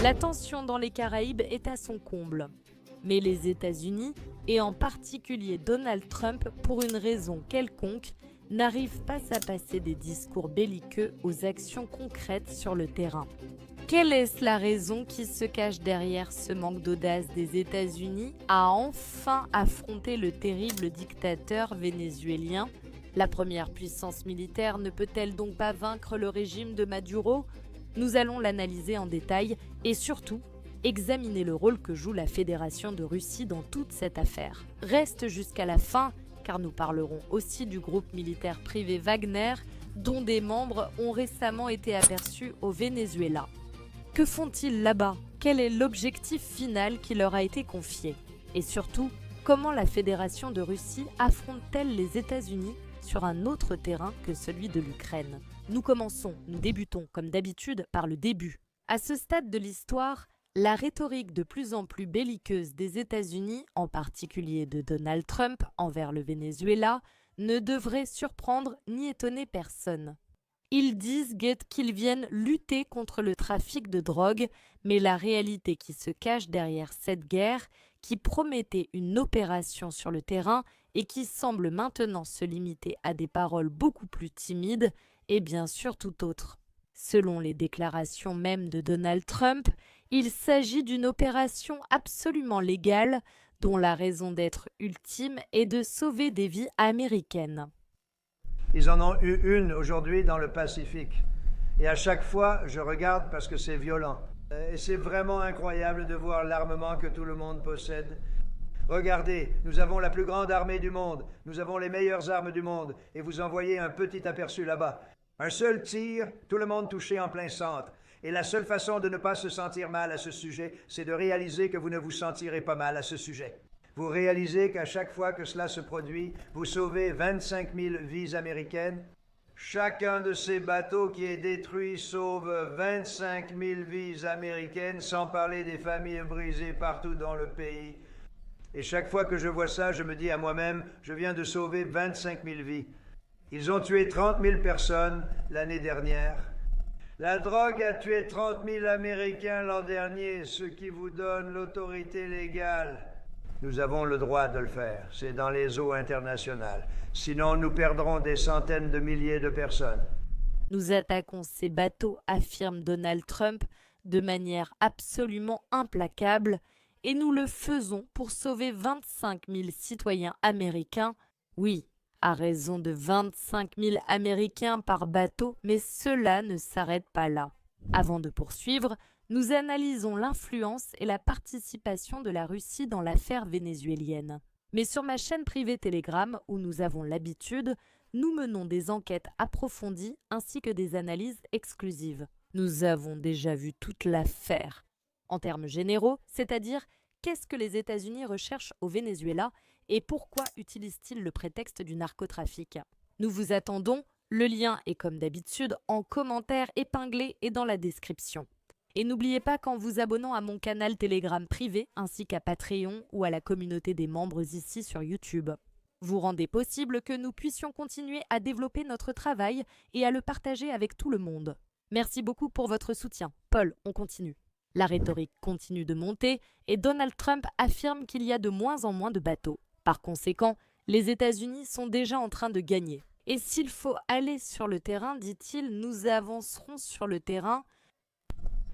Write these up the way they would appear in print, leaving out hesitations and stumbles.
La tension dans les Caraïbes est à son comble. Mais les États-Unis, et en particulier Donald Trump, pour une raison quelconque, n'arrivent pas à passer des discours belliqueux aux actions concrètes sur le terrain. Quelle est la raison qui se cache derrière ce manque d'audace des États-Unis à enfin affronter le terrible dictateur vénézuélien? La première puissance militaire ne peut-elle donc pas vaincre le régime de Maduro? Nous allons l'analyser en détail et surtout examiner le rôle que joue la Fédération de Russie dans toute cette affaire. Reste jusqu'à la fin car nous parlerons aussi du groupe militaire privé Wagner dont des membres ont récemment été aperçus au Venezuela. Que font-ils là-bas? Quel est l'objectif final qui leur a été confié? Et surtout, comment la Fédération de Russie affronte-t-elle les États-Unis sur un autre terrain que celui de l'Ukraine? Nous débutons comme d'habitude par le début. À ce stade de l'histoire, la rhétorique de plus en plus belliqueuse des États-Unis, en particulier de Donald Trump envers le Venezuela, ne devrait surprendre ni étonner personne. Ils disent qu'ils viennent lutter contre le trafic de drogue, mais la réalité qui se cache derrière cette guerre, qui promettait une opération sur le terrain et qui semble maintenant se limiter à des paroles beaucoup plus timides, est bien sûr tout autre. Selon les déclarations même de Donald Trump, il s'agit d'une opération absolument légale dont la raison d'être ultime est de sauver des vies américaines. Ils en ont eu une aujourd'hui dans le Pacifique. Et à chaque fois, je regarde parce que c'est violent. Et c'est vraiment incroyable de voir l'armement que tout le monde possède. Regardez, nous avons la plus grande armée du monde, nous avons les meilleures armes du monde, et vous en voyez un petit aperçu là-bas. Un seul tir, tout le monde touché en plein centre. Et la seule façon de ne pas se sentir mal à ce sujet, c'est de réaliser que vous ne vous sentirez pas mal à ce sujet. Vous réalisez qu'à chaque fois que cela se produit, vous sauvez 25 000 vies américaines. Chacun de ces bateaux qui est détruit sauve 25 000 vies américaines, sans parler des familles brisées partout dans le pays. Et chaque fois que je vois ça, je me dis à moi-même, je viens de sauver 25 000 vies. Ils ont tué 30 000 personnes l'année dernière. La drogue a tué 30 000 Américains l'an dernier, ce qui vous donne l'autorité légale. Nous avons le droit de le faire. C'est dans les eaux internationales. Sinon, nous perdrons des centaines de milliers de personnes. Nous attaquons ces bateaux, affirme Donald Trump, de manière absolument implacable, et nous le faisons pour sauver 25 000 citoyens américains. Oui, à raison de 25 000 Américains par bateau, mais cela ne s'arrête pas là. Avant de poursuivre, nous analysons l'influence et la participation de la Russie dans l'affaire vénézuélienne. Mais sur ma chaîne privée Telegram, où nous avons l'habitude, nous menons des enquêtes approfondies ainsi que des analyses exclusives. Nous avons déjà vu toute l'affaire. En termes généraux, c'est-à-dire qu'est-ce que les États-Unis recherchent au Venezuela et pourquoi utilisent-ils le prétexte du narcotrafic? Nous vous attendons, le lien est comme d'habitude en commentaire épinglé et dans la description. Et n'oubliez pas qu'en vous abonnant à mon canal Telegram privé ainsi qu'à Patreon ou à la communauté des membres ici sur YouTube, vous rendez possible que nous puissions continuer à développer notre travail et à le partager avec tout le monde. Merci beaucoup pour votre soutien. Paul, on continue. La rhétorique continue de monter et Donald Trump affirme qu'il y a de moins en moins de bateaux. Par conséquent, les États-Unis sont déjà en train de gagner. Et s'il faut aller sur le terrain, dit-il, nous avancerons sur le terrain.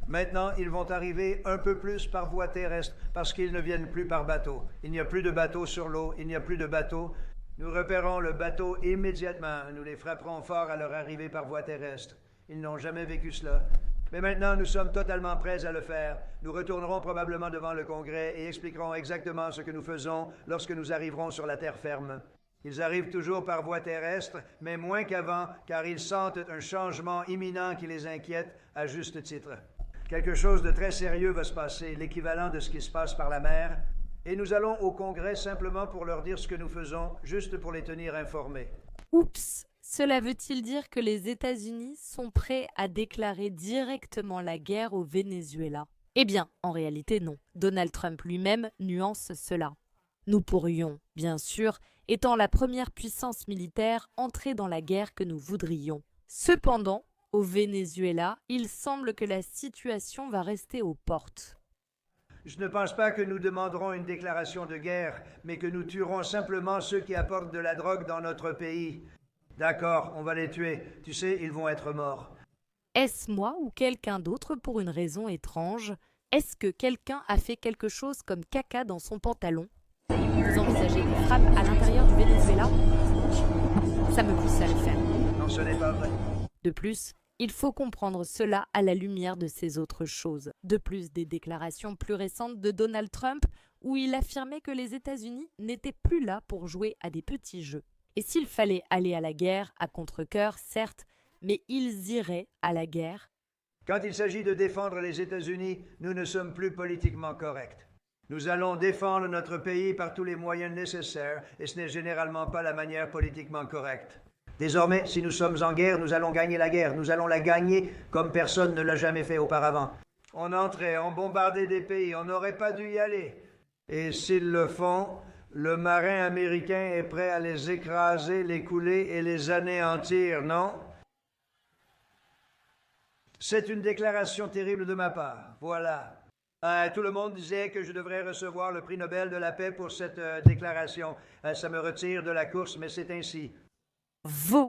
Maintenant, ils vont arriver un peu plus par voie terrestre parce qu'ils ne viennent plus par bateau. Il n'y a plus de bateaux sur l'eau, il n'y a plus de bateaux. Nous repérons le bateau immédiatement. Nous les frapperons fort à leur arrivée par voie terrestre. Ils n'ont jamais vécu cela. Mais maintenant, nous sommes totalement prêts à le faire. Nous retournerons probablement devant le Congrès et expliquerons exactement ce que nous faisons lorsque nous arriverons sur la terre ferme. Ils arrivent toujours par voie terrestre, mais moins qu'avant, car ils sentent un changement imminent qui les inquiète à juste titre. Quelque chose de très sérieux va se passer, l'équivalent de ce qui se passe par la mer, et nous allons au Congrès simplement pour leur dire ce que nous faisons, juste pour les tenir informés. Oups! Cela veut-il dire que les États-Unis sont prêts à déclarer directement la guerre au Venezuela? Eh bien, en réalité non. Donald Trump lui-même nuance cela. Nous pourrions, bien sûr, étant la première puissance militaire, entrer dans la guerre que nous voudrions. Cependant, Au Venezuela, il semble que la situation va rester aux portes. Je ne pense pas que nous demanderons une déclaration de guerre, mais que nous tuerons simplement ceux qui apportent de la drogue dans notre pays. D'accord, on va les tuer. Tu sais, ils vont être morts. Est-ce moi ou quelqu'un d'autre pour une raison étrange? Est-ce que quelqu'un a fait quelque chose comme caca dans son pantalon? Vous envisagez des frappes à l'intérieur du Venezuela? Ça me pousse à le faire. Non, ce n'est pas vrai. De plus, il faut comprendre cela à la lumière de ces autres choses. De plus, des déclarations plus récentes de Donald Trump où il affirmait que les États-Unis n'étaient plus là pour jouer à des petits jeux. Et s'il fallait aller à la guerre, à contre-cœur, certes, mais ils iraient à la guerre. Quand il s'agit de défendre les États-Unis, nous ne sommes plus politiquement corrects. Nous allons défendre notre pays par tous les moyens nécessaires, et ce n'est généralement pas la manière politiquement correcte. Désormais, si nous sommes en guerre, nous allons gagner la guerre. Nous allons la gagner comme personne ne l'a jamais fait auparavant. On entrait, on bombardait des pays, on n'aurait pas dû y aller. Et s'ils le font, le marin américain est prêt à les écraser, les couler et les anéantir, non? C'est une déclaration terrible de ma part. Voilà. Tout le monde disait que je devrais recevoir le prix Nobel de la paix pour cette déclaration. Ça me retire de la course, mais c'est ainsi.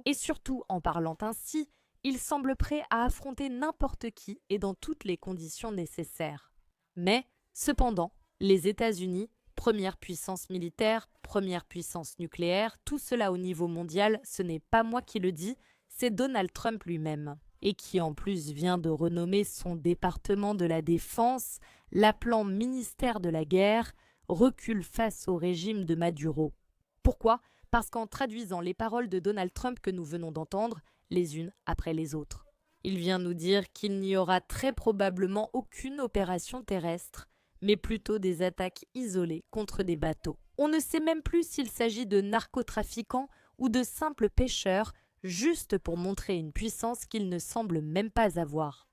Et surtout, en parlant ainsi, il semble prêt à affronter n'importe qui et dans toutes les conditions nécessaires. Mais, cependant, les États-Unis, première puissance militaire, première puissance nucléaire, tout cela au niveau mondial, ce n'est pas moi qui le dis, c'est Donald Trump lui-même. Et qui en plus vient de renommer son département de la défense, l'appelant ministère de la guerre, recule face au régime de Maduro. Pourquoi ? Parce qu'en traduisant les paroles de Donald Trump que nous venons d'entendre, les unes après les autres, il vient nous dire qu'il n'y aura très probablement aucune opération terrestre, mais plutôt des attaques isolées contre des bateaux. On ne sait même plus s'il s'agit de narcotrafiquants ou de simples pêcheurs, juste pour montrer une puissance qu'il ne semble même pas avoir.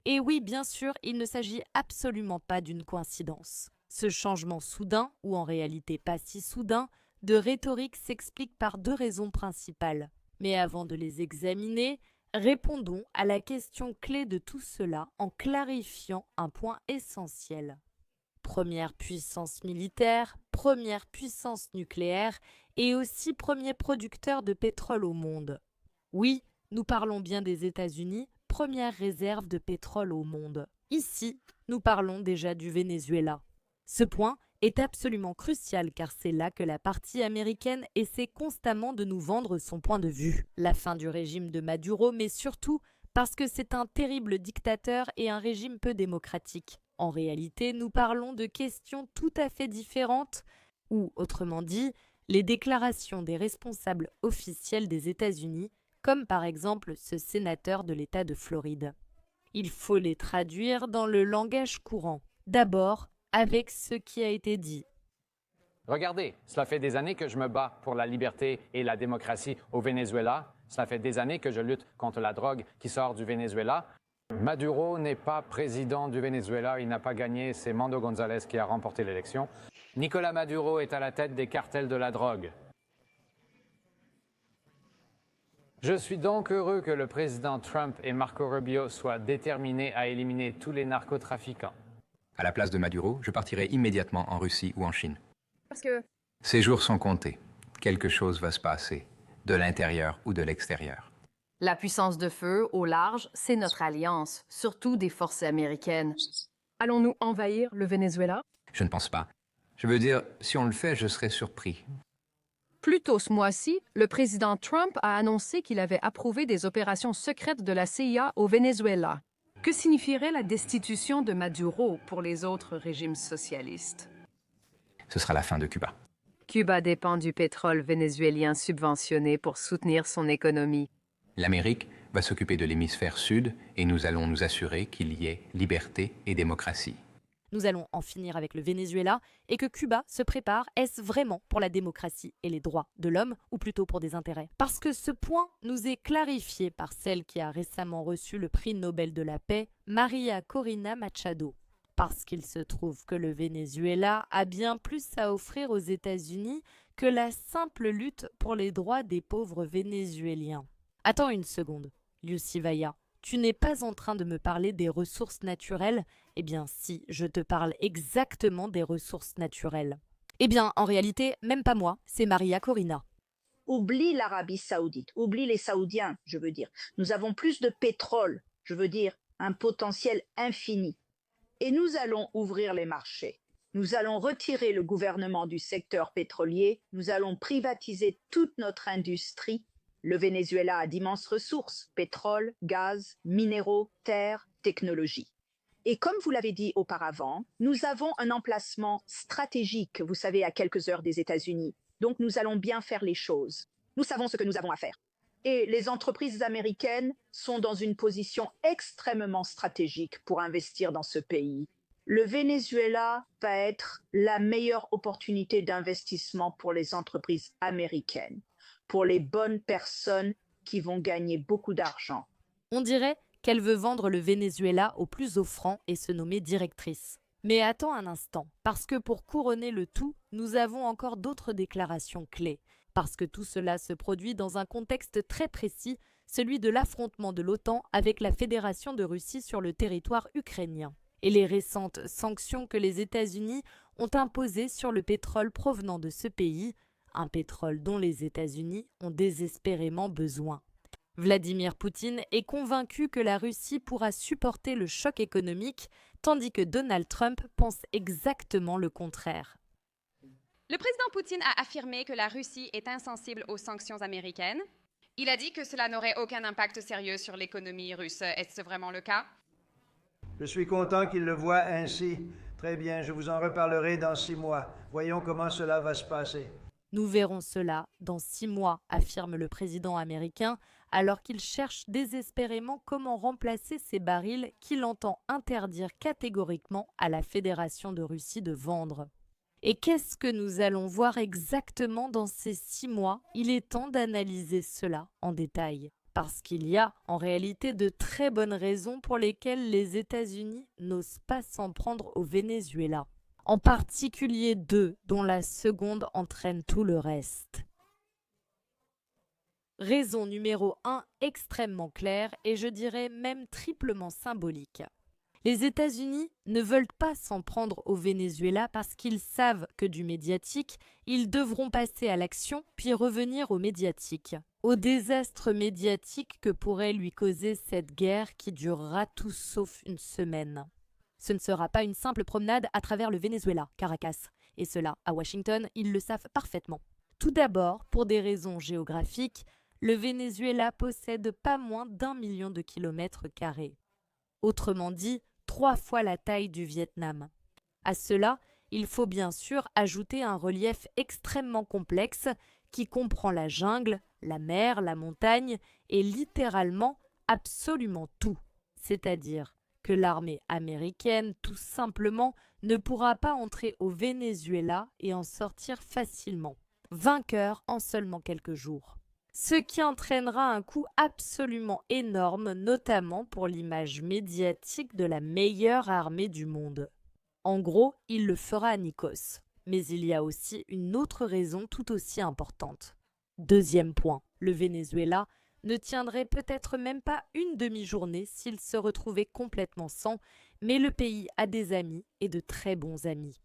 Et oui, bien sûr, il ne s'agit absolument pas d'une coïncidence. Ce changement soudain, ou en réalité pas si soudain, de rhétorique s'explique par deux raisons principales. Mais avant de les examiner, répondons à la question clé de tout cela en clarifiant un point essentiel. Première puissance militaire, première puissance nucléaire et aussi premier producteur de pétrole au monde. Oui, nous parlons bien des États-Unis, première réserve de pétrole au monde. Ici, nous parlons déjà du Venezuela. Ce point est absolument crucial car c'est là que la partie américaine essaie constamment de nous vendre son point de vue. La fin du régime de Maduro, mais surtout parce que c'est un terrible dictateur et un régime peu démocratique. En réalité, nous parlons de questions tout à fait différentes, ou autrement dit, les déclarations des responsables officiels des États-Unis, comme par exemple ce sénateur de l'État de Floride. Il faut les traduire dans le langage courant. D'abord, avec ce qui a été dit. Regardez, cela fait des années que je me bats pour la liberté et la démocratie au Venezuela. Cela fait des années que je lutte contre la drogue qui sort du Venezuela. Maduro n'est pas président du Venezuela, il n'a pas gagné, c'est Mando González qui a remporté l'élection. Nicolás Maduro est à la tête des cartels de la drogue. Je suis donc heureux que le président Trump et Marco Rubio soient déterminés à éliminer tous les narcotrafiquants. À la place de Maduro, je partirai immédiatement en Russie ou en Chine. Parce que... Ces jours sont comptés. Quelque chose va se passer, de l'intérieur ou de l'extérieur. La puissance de feu au large, c'est notre alliance, surtout des forces américaines. Allons-nous envahir le Venezuela? Je ne pense pas. Je veux dire, si on le fait, je serai surpris. Plus tôt ce mois-ci, le président Trump a annoncé qu'il avait approuvé des opérations secrètes de la CIA au Venezuela. Que signifierait la destitution de Maduro pour les autres régimes socialistes? Ce sera la fin de Cuba. Cuba dépend du pétrole vénézuélien subventionné pour soutenir son économie. L'Amérique va s'occuper de l'hémisphère sud et nous allons nous assurer qu'il y ait liberté et démocratie. Nous allons en finir avec le Venezuela et que Cuba se prépare, est-ce vraiment pour la démocratie et les droits de l'homme ou plutôt pour des intérêts? Parce que ce point nous est clarifié par celle qui a récemment reçu le prix Nobel de la paix, Maria Corina Machado. Parce qu'il se trouve que le Venezuela a bien plus à offrir aux États-Unis que la simple lutte pour les droits des pauvres vénézuéliens. Attends une seconde, Liu Sivaya. Tu n'es pas en train de me parler des ressources naturelles? Eh bien si, je te parle exactement des ressources naturelles. Eh bien, en réalité, même pas moi, c'est Maria Corina. Oublie l'Arabie saoudite, oublie les Saoudiens, je veux dire. Nous avons plus de pétrole, je veux dire, un potentiel infini. Et nous allons ouvrir les marchés. Nous allons retirer le gouvernement du secteur pétrolier, nous allons privatiser toute notre industrie. Le Venezuela a d'immenses ressources, pétrole, gaz, minéraux, terres, technologie. Et comme vous l'avez dit auparavant, nous avons un emplacement stratégique, vous savez, à quelques heures des États-Unis. Donc nous allons bien faire les choses. Nous savons ce que nous avons à faire. Et les entreprises américaines sont dans une position extrêmement stratégique pour investir dans ce pays. Le Venezuela va être la meilleure opportunité d'investissement pour les entreprises américaines, pour les bonnes personnes qui vont gagner beaucoup d'argent. On dirait qu'elle veut vendre le Venezuela au plus offrant et se nommer directrice. Mais attends un instant, parce que pour couronner le tout, nous avons encore d'autres déclarations clés. Parce que tout cela se produit dans un contexte très précis, celui de l'affrontement de l'OTAN avec la Fédération de Russie sur le territoire ukrainien. Et les récentes sanctions que les États-Unis ont imposées sur le pétrole provenant de ce pays, un pétrole dont les États-Unis ont désespérément besoin. Vladimir Poutine est convaincu que la Russie pourra supporter le choc économique, tandis que Donald Trump pense exactement le contraire. Le président Poutine a affirmé que la Russie est insensible aux sanctions américaines. Il a dit que cela n'aurait aucun impact sérieux sur l'économie russe. Est-ce vraiment le cas? Je suis content qu'il le voie ainsi. Très bien, je vous en reparlerai dans 6 mois. Voyons comment cela va se passer. Nous verrons cela dans 6 mois, affirme le président américain, alors qu'il cherche désespérément comment remplacer ces barils qu'il entend interdire catégoriquement à la Fédération de Russie de vendre. Et qu'est-ce que nous allons voir exactement dans ces 6 mois? Il est temps d'analyser cela en détail. Parce qu'il y a en réalité de très bonnes raisons pour lesquelles les États-Unis n'osent pas s'en prendre au Venezuela. En particulier 2, dont la seconde entraîne tout le reste. Raison numéro 1 extrêmement claire et je dirais même triplement symbolique. Les États-Unis ne veulent pas s'en prendre au Venezuela parce qu'ils savent que du médiatique, ils devront passer à l'action puis revenir au médiatique. Au désastre médiatique que pourrait lui causer cette guerre qui durera tout sauf une semaine. Ce ne sera pas une simple promenade à travers le Venezuela, Caracas. Et cela, à Washington, ils le savent parfaitement. Tout d'abord, pour des raisons géographiques, le Venezuela possède pas moins d'1 million de kilomètres carrés. Autrement dit, 3 fois la taille du Vietnam. À cela, il faut bien sûr ajouter un relief extrêmement complexe qui comprend la jungle, la mer, la montagne et littéralement absolument tout. C'est-à-dire que l'armée américaine, tout simplement, ne pourra pas entrer au Venezuela et en sortir facilement, vainqueur en seulement quelques jours. Ce qui entraînera un coût absolument énorme, notamment pour l'image médiatique de la meilleure armée du monde. En gros, il le fera à Nikos. Mais il y a aussi une autre raison tout aussi importante. Deuxième point, le Venezuela ne tiendrait peut-être même pas une demi-journée s'il se retrouvait complètement sans, mais le pays a des amis et de très bons amis.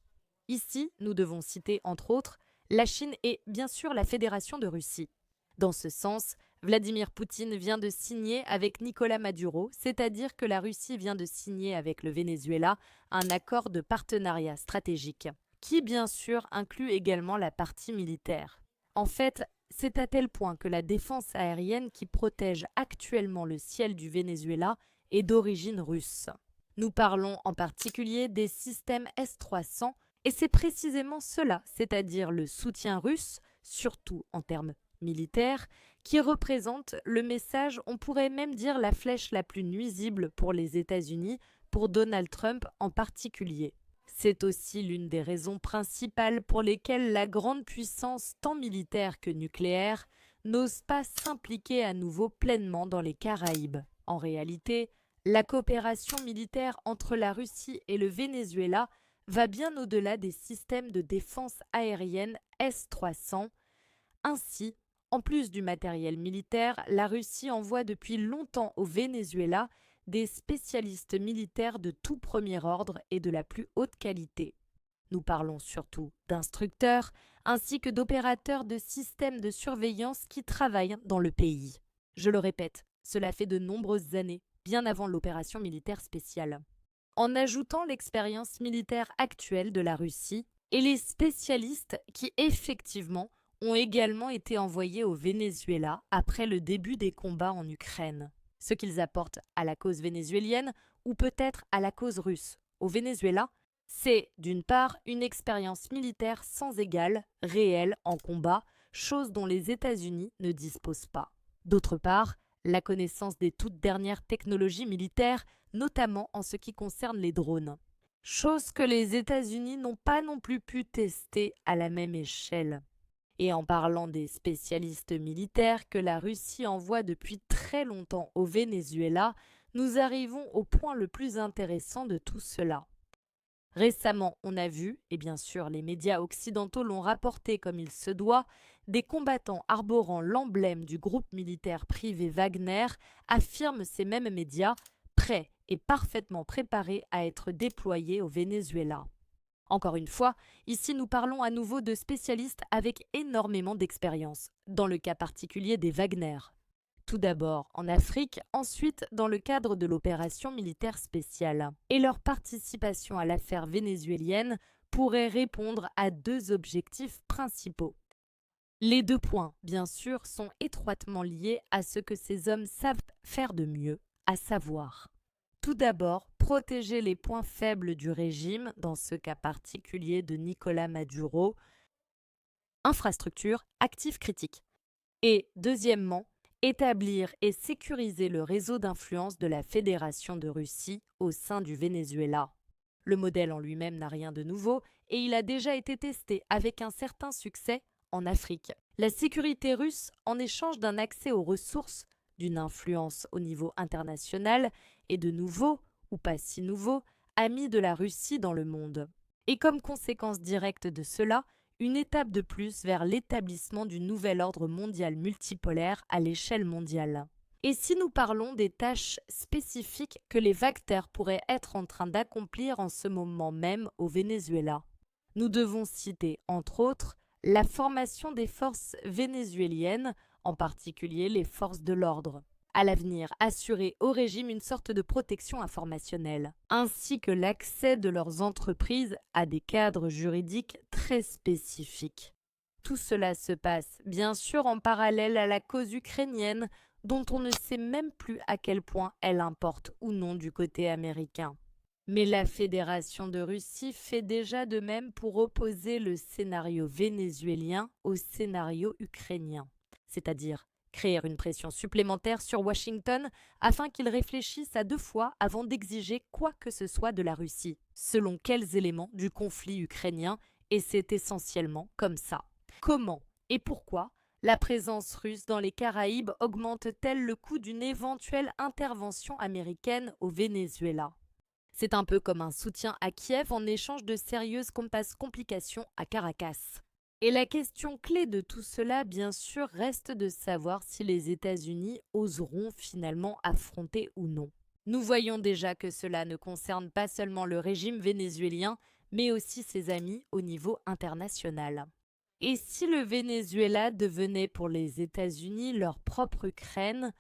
Ici, nous devons citer entre autres la Chine et bien sûr la Fédération de Russie. Dans ce sens, Vladimir Poutine vient de signer avec Nicolás Maduro, c'est-à-dire que la Russie vient de signer avec le Venezuela un accord de partenariat stratégique, qui bien sûr inclut également la partie militaire. En fait, c'est à tel point que la défense aérienne qui protège actuellement le ciel du Venezuela est d'origine russe. Nous parlons en particulier des systèmes S-300 et c'est précisément cela, c'est-à-dire le soutien russe, surtout en termes militaires, qui représente le message, on pourrait même dire la flèche la plus nuisible pour les États-Unis, pour Donald Trump en particulier. C'est aussi l'une des raisons principales pour lesquelles la grande puissance, tant militaire que nucléaire, n'ose pas s'impliquer à nouveau pleinement dans les Caraïbes. En réalité, la coopération militaire entre la Russie et le Venezuela va bien au-delà des systèmes de défense aérienne S-300. Ainsi, En plus du matériel militaire, la Russie envoie depuis longtemps au Venezuela des spécialistes militaires de tout premier ordre et de la plus haute qualité. Nous parlons surtout d'instructeurs ainsi que d'opérateurs de systèmes de surveillance qui travaillent dans le pays. Je le répète, cela fait de nombreuses années, bien avant l'opération militaire spéciale. En ajoutant l'expérience militaire actuelle de la Russie et les spécialistes qui effectivement ont également été envoyés au Venezuela après le début des combats en Ukraine. Ce qu'ils apportent à la cause vénézuélienne ou peut-être à la cause russe au Venezuela, c'est d'une part une expérience militaire sans égale, réelle en combat, chose dont les États-Unis ne disposent pas. D'autre part, la connaissance des toutes dernières technologies militaires, notamment en ce qui concerne les drones. Chose que les États-Unis n'ont pas non plus pu tester à la même échelle. Et en parlant des spécialistes militaires que la Russie envoie depuis très longtemps au Venezuela, nous arrivons au point le plus intéressant de tout cela. Récemment, on a vu, et bien sûr les médias occidentaux l'ont rapporté comme il se doit, des combattants arborant l'emblème du groupe militaire privé Wagner affirment ces mêmes médias, prêts et parfaitement préparés à être déployés au Venezuela. Encore une fois, ici nous parlons à nouveau de spécialistes avec énormément d'expérience, dans le cas particulier des Wagner. Tout d'abord en Afrique, ensuite dans le cadre de l'opération militaire spéciale. Et leur participation à l'affaire vénézuélienne pourrait répondre à deux objectifs principaux. Les deux points, bien sûr, sont étroitement liés à ce que ces hommes savent faire de mieux, à savoir tout d'abord, protéger les points faibles du régime, dans ce cas particulier de Nicolás Maduro, infrastructure, actifs critiques. Et deuxièmement, établir et sécuriser le réseau d'influence de la Fédération de Russie au sein du Venezuela. Le modèle en lui-même n'a rien de nouveau et il a déjà été testé avec un certain succès en Afrique. La sécurité russe, en échange d'un accès aux ressources, d'une influence au niveau international et de nouveaux, ou pas si nouveaux, amis de la Russie dans le monde. Et comme conséquence directe de cela, une étape de plus vers l'établissement du nouvel ordre mondial multipolaire à l'échelle mondiale. Et si nous parlons des tâches spécifiques que les Wagner pourraient être en train d'accomplir en ce moment même au Venezuela, nous devons citer, entre autres, la formation des forces vénézuéliennes, en particulier les forces de l'ordre, à l'avenir assurer au régime une sorte de protection informationnelle, ainsi que l'accès de leurs entreprises à des cadres juridiques très spécifiques. Tout cela se passe bien sûr en parallèle à la cause ukrainienne, dont on ne sait même plus à quel point elle importe ou non du côté américain. Mais la Fédération de Russie fait déjà de même pour opposer le scénario vénézuélien au scénario ukrainien, c'est-à-dire créer une pression supplémentaire sur Washington afin qu'il réfléchisse à deux fois avant d'exiger quoi que ce soit de la Russie, selon quels éléments du conflit ukrainien, et c'est essentiellement comme ça. Comment et pourquoi la présence russe dans les Caraïbes augmente-t-elle le coût d'une éventuelle intervention américaine au Venezuela ? C'est un peu comme un soutien à Kiev en échange de sérieuses complications à Caracas. Et la question clé de tout cela, bien sûr, reste de savoir si les États-Unis oseront finalement affronter ou non. Nous voyons déjà que cela ne concerne pas seulement le régime vénézuélien, mais aussi ses amis au niveau international. Et si le Venezuela devenait pour les États-Unis leur propre Ukraine,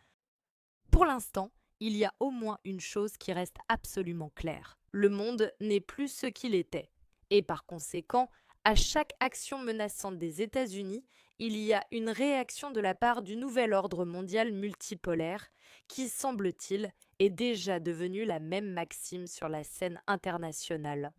pour l'instant, il y a au moins une chose qui reste absolument claire. Le monde n'est plus ce qu'il était. Et par conséquent, à chaque action menaçante des États-Unis, il y a une réaction de la part du nouvel ordre mondial multipolaire qui, semble-t-il, est déjà devenu la même maxime sur la scène internationale.